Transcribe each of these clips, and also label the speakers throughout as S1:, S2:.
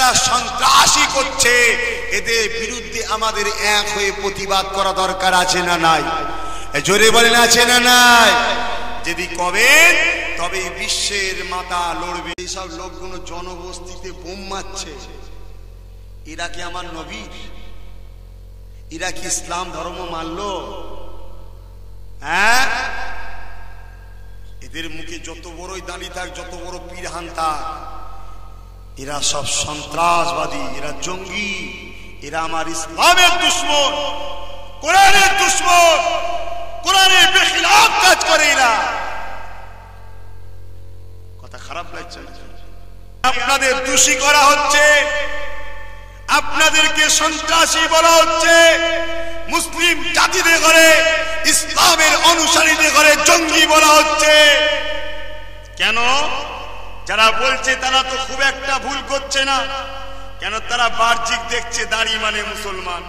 S1: যারা সন্ত্রাসী করছে এদের বিরুদ্ধে আমাদের এক হয়ে প্রতিবাদ করা দরকার আছে না নাই? জোরে বলেন আছে না নাই? যদি কবেন তবে বিশ্বের মাথা লড়বে। এইসব লোকগুলো জনবস্তিতে বোম মারছে, এরা কি আমার নবীর? এরা কি ইসলাম ধর্ম মানলো? হ্যাঁ, এদের মুখে যত বড়ই দাঁড়িয়ে থাক, যত বড় পীরহান থাক, এরা সব সন্ত্রাসবাদী, এরা জঙ্গি, এরা আমার ইসলামের দুশমন, কোরআনের দুশমন, কোরআনের বেখিলাফ কাজ করে এরা। কথা খারাপ লাগছে? আপনাদের দোষী করা হচ্ছে, আপনাদেরকে সন্ত্রাসী বলা হচ্ছে, মুসলিম জাতিদের ঘরে ইসলামের অনুসারীদের ঘরে জঙ্গি বলা হচ্ছে। কেন? যারা বলছে তারা তো খুব একটা ভুল করছে না। কেন? তারা বাহ্যিক দেখছে, দাড়ি মানে মুসলমান,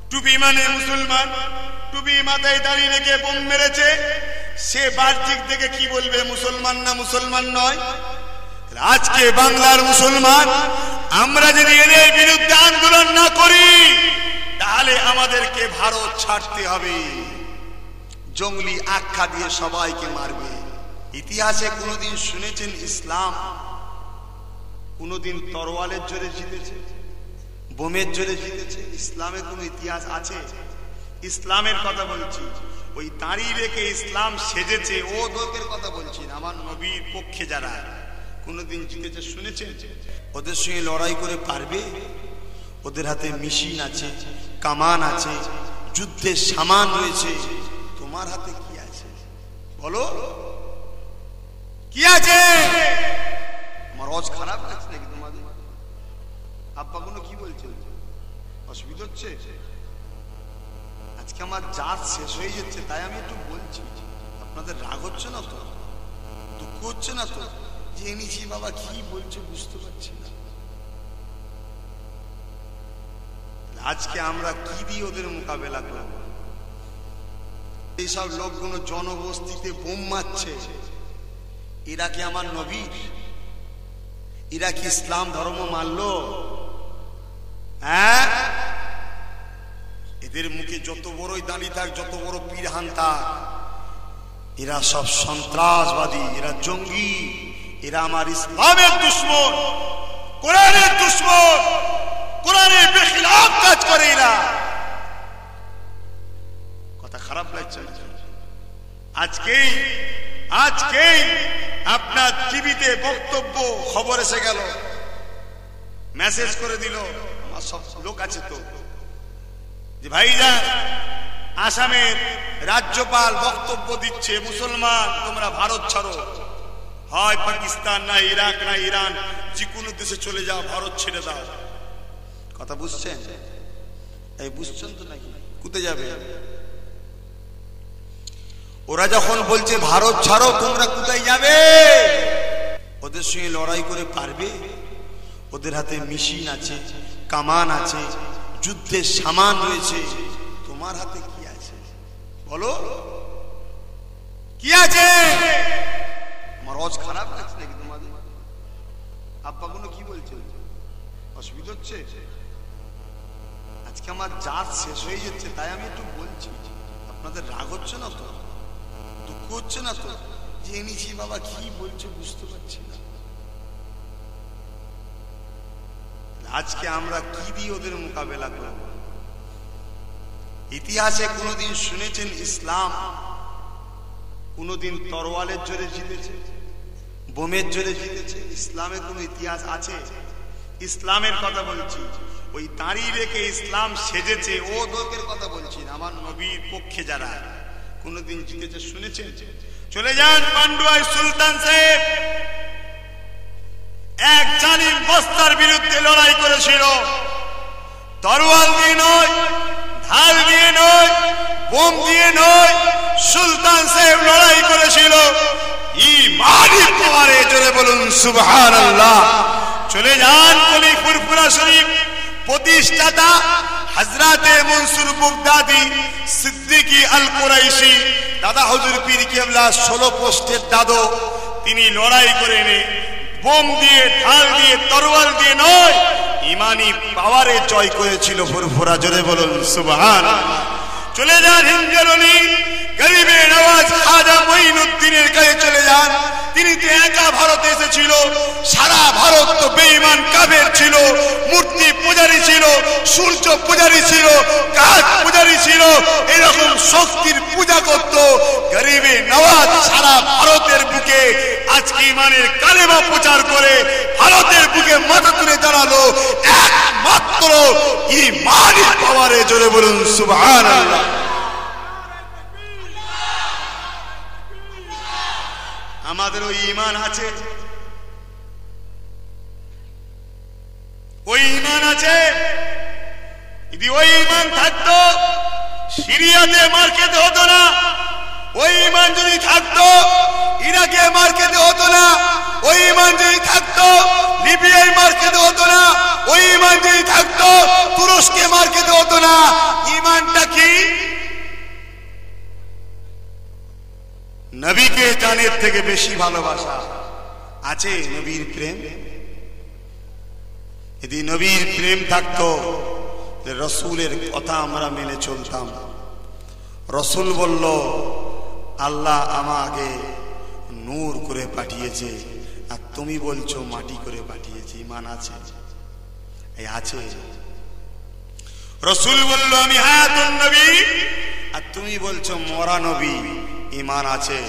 S1: টুপি মানে মুসলমান, টুপি মাথায় দাড়ি রেখে বোম মেরেছে, সে বাহ্যিক দেখে কি বলবে? মুসলমান না মুসলমান নয়? আজকে বাংলার মুসলমান আমরা যদি এদের বিরুদ্ধে আন্দোলন না করি তাহলে আমাদেরকে ভারত ছাড়তে হবে, জঙ্গলি আখ্যা দিয়ে সবাইকে মারবে। ইতিহাসে কোনদিন শুনেছেন ইসলাম কোনদিন তরোয়ালের জোরে জিতেছে, বোমের জোরে জিতেছে? ইসলামে কোন ইতিহাস আছে? ইসলামের কথা বলছি, ওই দাঁড়ি রেখে ইসলাম সেজেছে ও লোকের কথা বলছি, আমার নবীর পক্ষে যারা কোনদিন জিতেছে শুনেছেন? ওদের সঙ্গে লড়াই করে পারবে? ওদের হাতে মেশিন আছে, কামান আছে, যুদ্ধের সামান রয়েছে, তোমার হাতে কি আছে বলো? কি আছে? আমার রজ খারাপ লাগছে নাকি তোমাদের? আব্বা কোনো কি বলছে? অসুবিধা হচ্ছে? আজকে আমার জাত শেষ হয়ে যাচ্ছে, তাই আমি একটু বলছি। আপনাদের রাগ হচ্ছে না তো? দুঃখ হচ্ছে না তো? যে এনেছি বাবা কি বলছে বুঝতে পারছি না। আজকে আমরা কি দিয়ে ওদের মোকাবেলা করব? এইসব লোকগুলো জনবস্তিতে বোম মারছে, এরা কি আমার নবীর? এরা কি ইসলাম ধর্ম মানলো? হ্যাঁ, এদের মুখে যত বড়ই দাঁড়িয়ে থাক, যত বড় পীরহান থাক, এরা সব সন্ত্রাসবাদী, এরা জঙ্গি, এরা আমার ইসলামের দুশমন, কোরআনের দুশমন, কোরআনের বেখিলাফ কাজ করে এরা। কথা খারাপ লাগছে? আজকেই আপনার টিভিতে বক্তব্য খবর এসে গেল, মেসেজ করে দিল, আমার সব লোক আছে তো, যে ভাইজান আসামের রাজ্যপাল বক্তব্য দিচ্ছে, মুসলমান তোমরা ভারত ছাড়ো, হয় পাকিস্তান না ইরাক না ইরান, যে কোনো দেশে চলে যাও, ভারত ছেড়ে দাও। কথা বুঝছেন? এই বুঝছেন তো নাকি? কোথায় যাবে? ওরা যখন বলছে ভারত ছাড়ো, তোমরা কোথায় যাবে? ওদের সঙ্গে লড়াই করে পারবে? ওদের হাতে মেশিন আছে, কামান আছে, যুদ্ধের সামান রয়েছে, তোমার হাতে কি আছে বলো? কি আছে? আমার রজ খারাপ লাগছে নাকি তোমাদের? আব্বা কোনো কি বলছে? অসুবিধা হচ্ছে? আজকে আমার জাত শেষ হয়ে যাচ্ছে, তাই আমি একটু বলছি। আপনাদের রাগ হচ্ছে না তো? দুঃখ হচ্ছে না তো? যে এনেছি বাবা কি বলছে বুঝতে পারছি না। আজকে আমরা কি দিয়ে ওদের মোকাবেলা করব? ইতিহাসে কোনদিন শুনেছেন ইসলাম কোনদিন তরোয়ালের জোরে জিতেছে, বোমের জোরে জিতেছে? ইসলামে কোন ইতিহাস আছে? ইসলামের কথা বলছি, ওই দাঁড়ি রেখে ইসলাম সেজেছে ও লোকের কথা বলছি, আমার নবীর পক্ষে যারা কোনদিন জিতেছে শুনেছেন? চলে যান পান্ডুয়ায়, সুলতান সাহেব এক জালিম বস্তার বিরুদ্ধে লড়াই করেছিল, তরোয়াল দিয়ে নয়, ঢাল দিয়ে নয়, বোম দিয়ে নয়, সুলতান সাহেব লড়াই করেছিল ঈমানের পাওয়ারে। জোরে বলুন সুবহানাল্লাহ। চলে যান কলি ফুরফুরা শরীফ, প্রতিষ্ঠাতা হযরতে মনসুর বাগদাদি সিদ্দিকী আল কুরাইশি, দাদা হুজুর পীর কেবলা 16 পোস্টের দাদু, তিনি লড়াই করে এনে বোম দিয়ে, ঢাল দিয়ে, তরোয়াল দিয়ে নয়, ইমানি পাওয়ারে জয় করেছিল ফুরফুরা। জোরে বলুন সুবহানাল্লাহ। চলে যান হিন্দুলি গরিবে নওয়াজ খাজা মঈনুদ্দিনের কাছে চলে যান। তিনি তো একা ভারতে এসেছিল, সারা ভারত তো বেঈমান কাফের ছিল, মূর্তি পূজারী ছিল, সূর্য পূজারী ছিল, কাঠ পূজারী ছিল, এরকম শক্তির পূজা করত। গরিবে নওয়াজ সারা ভারতের বুকে আজকে ইমানের কালেমা প্রচার করে ভারতের বুকে মাথা তুলে দাঁড়ালো একমাত্র ইমানের পাওয়ারে। জোরে বলুন সুবহানাল্লাহ। আমাদের ওই ঈমান আছে, ওই ঈমান আছে। যদি ওই ঈমান থাকতো সিরিয়াতে মার খেতে হতো না, ওই ঈমান যদি থাকতো ইরাকে মার খেতে হতো না, ওই ঈমান যদি থাকতো লিবিয়ায় মার খেতে হতো না, ওই ঈমান যদি থাকতো তুরস্কে মার খেতে হতো না। ঈমানটা কি? নবীকে জানের থেকে বেশি ভালোবাসা আছে, নবীর প্রেম। যদি নবীর প্রেম থাকতো রসুলের কথা আমরা মেনে চলতাম। রসুল বলল আল্লাহ আমাকে নূর করে পাঠিয়েছে, আর তুমি বলছো মাটি করে পাঠিয়েছে। ঈমান আছে? এই আছে। রসুল বলল আমি হায়াতুন নবী, আর তুমি বলছো মরা নবী। ঈমান আছে।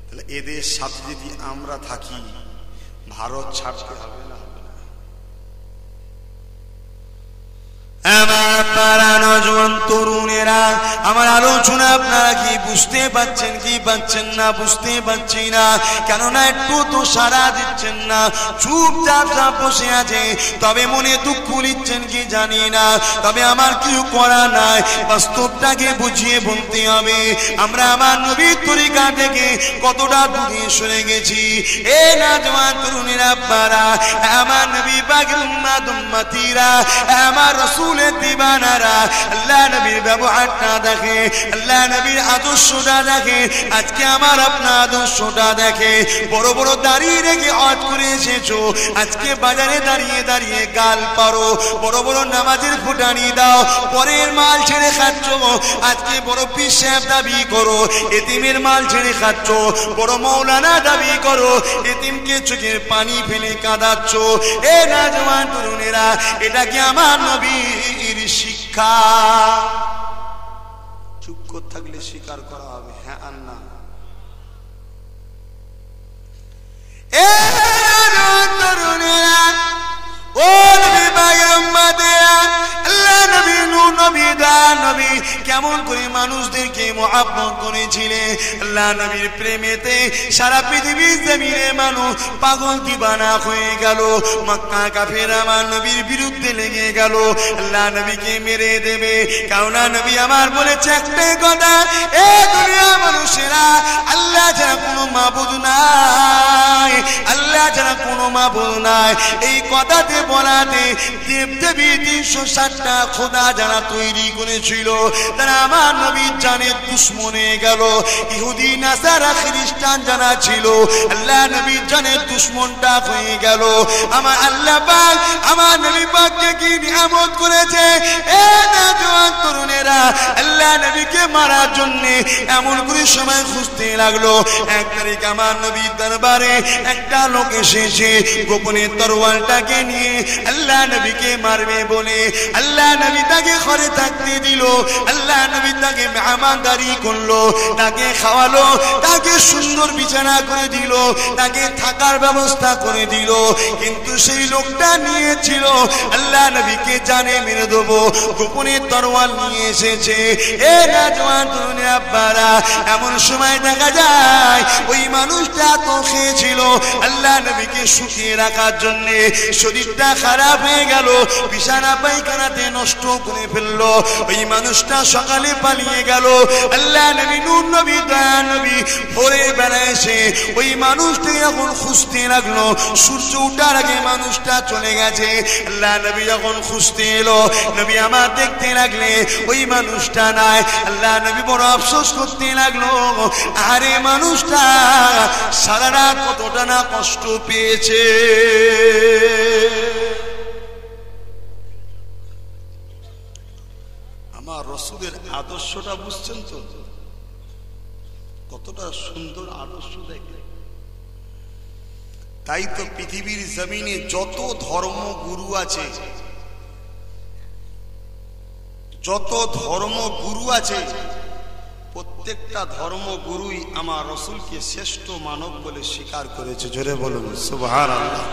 S1: তাহলে এদের সাথে যদি আমরা থাকি ভারত ছাড়তে হবে না?
S2: আমার পাড়া নজওয়ান তরুণেরা, আমার আলোচনা আপনারা কি বুঝতে পারছেন কি পাচ্ছেন না? বুঝতে পারছি না, কেননা একটু তো সাড়া দিচ্ছেন না, চুপচাপ বসে আছে। তবে মনে দুঃখ নিচ্ছেন কি জানি না, তবে আমার কিছু করা নাই, বাস্তবটাকে বুঝিয়ে বলতে হবে। আমরা আমার নবীর তরিকা থেকে কতটা দূরে সরে গেছি। এ নজওয়ান তরুণেরা পাড়া, আমার নবী পাকের উম্মত উম্মতিরা, আমার রাসূল দিবানারা, আল্লাহ নবীর ব্যবহারটা দেখে, আল্লাহ নবীর আদর্শটা দেখে, আজকে আমার আপনার আদর্শটা দেখে। বড় বড় দাঁড়িয়ে রেখে হজ করে এসেছো, আজকে বাজারে দাঁড়িয়ে দাঁড়িয়ে গাল পারো। বড় বড় নামাজের ফুটানি দাও, পরের মাল ছেড়ে খাচ্ছ। আজকে বড় পীর সাহেব দাবি করো, এতিমের মাল ছেড়ে খাচ্ছ। বড় মৌলানা দাবি করো, এতিমকে চোখের পানি ফেলে কাঁদাচ্ছ। এ নওজওয়ান তরুণেরা, এটা কি আমার নবী শিক্ষা? চুপ করে থাকলে স্বীকার করা হবে হ্যাঁ আর না। তরুণেরা, ও নবী পাকের উম্মতেরা, আল্লাহ নবী নূর নবী দয়ার নবী কেমন করে মানুষদেরকে মহব্বত করেছিলেন। আল্লাহ নবীর প্রেমেতে সারা পৃথিবীর জমিনে মানুষ পাগল দিবানা হয়ে গেল। মক্কা কাফের আমার নবীর বিরুদ্ধে লেগে গেল, আল্লাহ নবীকে মেরে দেবে। কারণ নবী আমার বলেছে একটাই কথা, এ দুনিয়া মানুষেরা, আল্লাহ ছাড়া কোনো মাবুদ নাই, আল্লাহ ছাড়া কোনো মাবুদ নাই। এই কথাতে বলাতে দেবদেবী 360টা খোদা যারা তৈরি করেছিল তারা আমার নবীর জানের দুশমন হয়ে গেল। ইহুদি নাসারা খ্রিস্টান যারা ছিল আল্লাহ নবীর জানের দুশমনটা হয়ে গেল। আমার আল্লাহ পাক আমার নবী পাককে কি নিয়ামত করেছে। এ নওজওয়ান তরুণেরা, আল্লাহ নবীকে মারার জন্য এমন করে সময় খুঁজতে লাগলো। এক তারিখ আমার নবীর দরবারে একটা লোক এসেছে, গোপনে তরোয়ালটাকে নিয়ে আল্লাহ নবীকে মারবে বলে। আল্লাহ নবী তাকে ঘরে থাকতে দিল, আল্লাহ নবী তাকে মেহমানদারি করলো, তাকে খাওয়ালো, তাকে সুন্দর বিছানা করে দিল, তাকে থাকার ব্যবস্থা করে দিল। কিন্তু সেই লোকটা নিয়েছিল আল্লাহ নবীকে জানে মেরে দেবো, গোপনে তরোয়াল নিয়ে এসেছে। এ নওজওয়ান তরুণী আব্বারা, এমন সময় দেখা যায় ওই মানুষটা তো খেয়েছিল আল্লাহ নবীকে শুকিয়ে রাখার জন্য, শরীরটা খারাপ হয়ে গেল, বিছানা পায়খানাতে নষ্ট করে ফেললো। ওই মানুষটা সকালে পালিয়ে গেল। আল্লাহ নবী নূর নবী দয়া নবী ভোরে বেলা এসে ওই মানুষটাকে যখন খুঁজতে লাগলো, সূর্য উঠার আগে মানুষটা চলে গেছে। আল্লাহ নবী যখন খুঁজতে এলো, নবী আমার দেখতে লাগলে ওই মানুষটা নাই। আল্লাহ নবী বড় আফসোস করতে লাগলো, আরে মানুষটা সারা রাত কতটা না কষ্ট পেয়েছে। আমার রাসূলের আদর্শটা বুঝছেন তো, কতটা সুন্দর আদর্শ দেখে। তাই তো পৃথিবীর জমিনে যত ধর্মগুরু আছে, যত ধর্মগুরু আছে, প্রত্যেকটা ধর্মগুরুই আমার রাসূলকে শ্রেষ্ঠ মানব বলে স্বীকার করেছে। জোরে বলুন সুবহানাল্লাহ।